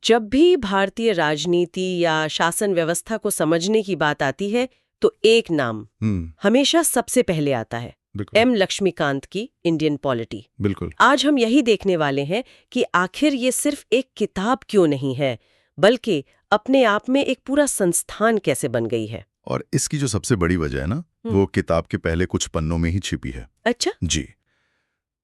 जब भी भारतीय राजनीति या शासन व्यवस्था को समझने की बात आती है तो एक नाम हमेशा सबसे पहले आता है, एम लक्ष्मीकांत की इंडियन पॉलिटी। बिल्कुल। आज हम यही देखने वाले हैं कि आखिर ये सिर्फ एक किताब क्यों नहीं है, बल्कि अपने आप में एक पूरा संस्थान कैसे बन गई है। और इसकी जो सबसे बड़ी वजह है ना, वो किताब के पहले कुछ पन्नों में ही छिपी है। अच्छा जी।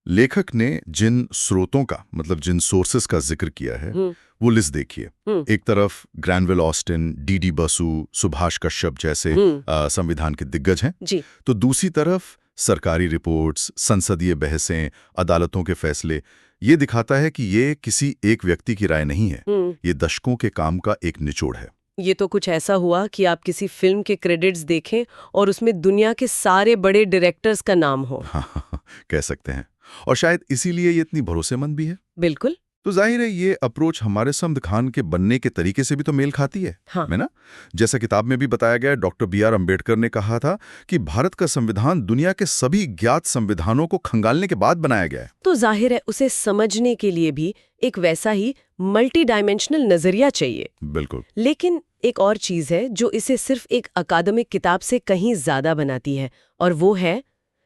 लेखक ने जिन स्रोतों का मतलब जिन सोर्सेस का जिक्र किया है वो लिस्ट देखिए। एक तरफ Granville Austin, D Basu, Subhash Kashyap जैसे संविधान के दिग्गज हैं जी। तो दूसरी तरफ सरकारी रिपोर्ट्स, संसदीय बहसें, अदालतों के फैसले। ये दिखाता है कि ये किसी एक व्यक्ति की राय नहीं है, ये दशकों के काम का एक निचोड़ है। ये तो कुछ ऐसा हुआ कि आप किसी फिल्म के क्रेडिट्स देखें और उसमें दुनिया के सारे बड़े डायरेक्टर्स का नाम हो। हाँ, कह सकते हैं। और शायद इसीलिए ये इतनी भरोसेमंद भी है। बिल्कुल। तो जाहिर है ये अप्रोच हमारे संविधान के बनने के तरीके से भी तो मेल खाती है। हाँ। है ना? जैसा किताब में भी बताया गया, डॉक्टर बी आर अम्बेडकर ने कहा था कि भारत का संविधान दुनिया के सभी ज्ञात संविधानों को खंगालने के बाद बनाया गया है। तो जाहिर है उसे समझने के लिए भी एक वैसा ही मल्टी डायमेंशनल नजरिया चाहिए। बिल्कुल। लेकिन एक और चीज है जो इसे सिर्फ एक अकादमिक किताब से कहीं ज्यादा बनाती है, और वो है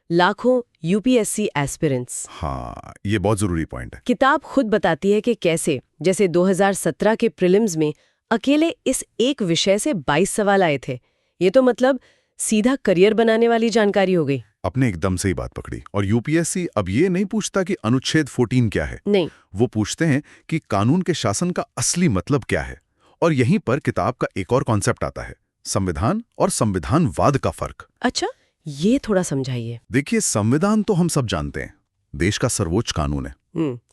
लाखों यूपीएससी एस्पिरेंट्स। हाँ, ये बहुत जरूरी पॉइंट है। किताब खुद बताती है कि कैसे जैसे 2017 के प्रीलिम्स में अकेले इस एक विषय से 22 सवाल आए थे। ये तो मतलब सीधा करियर बनाने वाली जानकारी हो गई। आपने एकदम सही बात पकड़ी। और यूपीएससी अब ये नहीं पूछता कि अनुच्छेद 14 क्या है, नहीं, वो पूछते हैं कि कानून के शासन का असली मतलब क्या है। और यहीं पर किताब का एक और कॉन्सेप्ट आता है, संविधान और संविधानवाद का फर्क। अच्छा, ये थोड़ा समझाइए। देखिए, संविधान तो हम सब जानते हैं, देश का सर्वोच्च कानून है,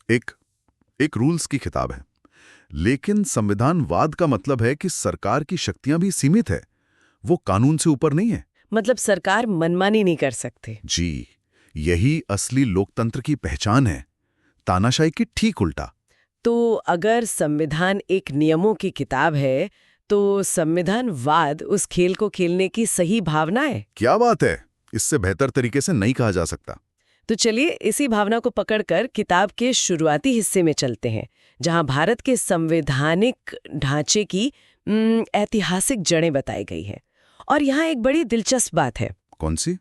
एक रूल्स की किताब है। लेकिन संविधानवाद का मतलब है कि सरकार की शक्तियां भी सीमित है, वो कानून से ऊपर नहीं है। मतलब सरकार मनमानी नहीं कर सकते। जी, यही असली लोकतंत्र की पहचान है, तानाशाही की ठीक उल्टा। तो अगर संविधान एक नियमों की किताब है तो संविधानवाद उस खेल को खेलने की सही भावना है। क्या बात है, इससे बेहतर तरीके से नहीं कहा जा सकता। तो चलिए इसी भावना को पकड़कर किताब के शुरुआती हिस्से में चलते हैं, जहां भारत के संवैधानिक ढांचे की ऐतिहासिक जड़ें बताई गई हैं। और यहाँ एक बड़ी दिलचस्प बात है। कौन सी?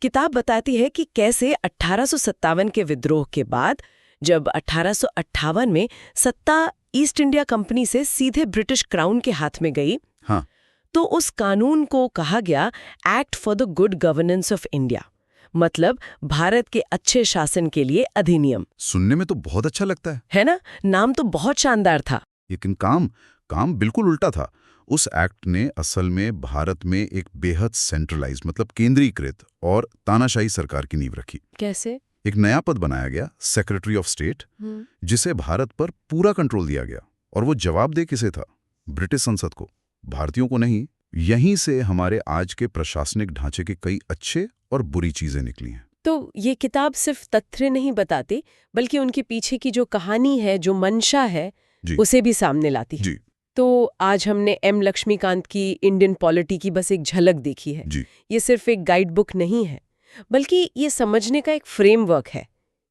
किताब बताती है कि कैसे 1857 के विद्रोह के बाद जब 1858 में सत्ता ईस्ट इंडिया कंपनी से सीधे ब्रिटिश क्राउन के हाथ में गई, हाँ, तो उस कानून को कहा गया act for the good governance of India, मतलब भारत के अच्छे शासन के लिए अधिनियम। सुनने में तो बहुत अच्छा लगता है ना? नाम तो बहुत शानदार था। लेकिन काम बिल्कुल उल्टा था। उस एक्ट ने असल में भारत में एक बेहद सेंट्रलाइज मतलब केंद्रीकृत और तानाशाही सरकार की नींव रखी। कैसे? एक नया पद बनाया गया, सेक्रेटरी ऑफ स्टेट, जिसे भारत पर पूरा कंट्रोल दिया गया। और वो जवाबदेह किसे था? ब्रिटिश संसद को, भारतीयों को नहीं। यहीं से हमारे आज के प्रशासनिक ढांचे के कई अच्छे और बुरी चीजें निकली हैं। तो ये किताब सिर्फ तथ्य नहीं बताती, बल्कि उनके पीछे की जो कहानी है, जो मंशा है, उसे भी सामने लाती है। तो आज हमने एम लक्ष्मीकांत की इंडियन पॉलिटी की बस एक झलक देखी है। ये सिर्फ एक गाइड बुक नहीं है, बल्कि ये समझने का एक फ्रेमवर्क है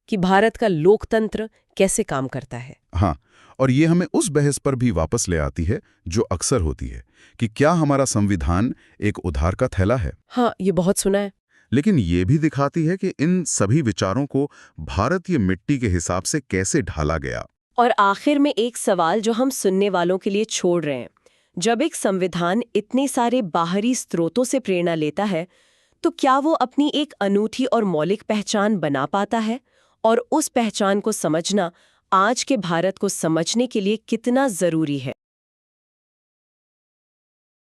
कि भारत का लोकतंत्र कैसे काम करता है। हाँ, और ये हमें उस बहस पर भी वापस ले आती है जो अक्सर होती है कि क्या हमारा संविधान एक उधार का थैला है। हाँ, ये बहुत सुना है। लेकिन ये भी दिखाती है कि इन सभी विचारों को भारतीय मिट्टी के हिसाब से कैसे ढाला गया। और आखिर में एक सवाल जो हम सुनने वालों के लिए छोड़ रहे हैं, जब एक संविधान इतने सारे बाहरी स्रोतों से प्रेरणा लेता है, तो क्या वो अपनी एक अनूठी और मौलिक पहचान बना पाता है? और उस पहचान को समझना आज के भारत को समझने के लिए कितना जरूरी है?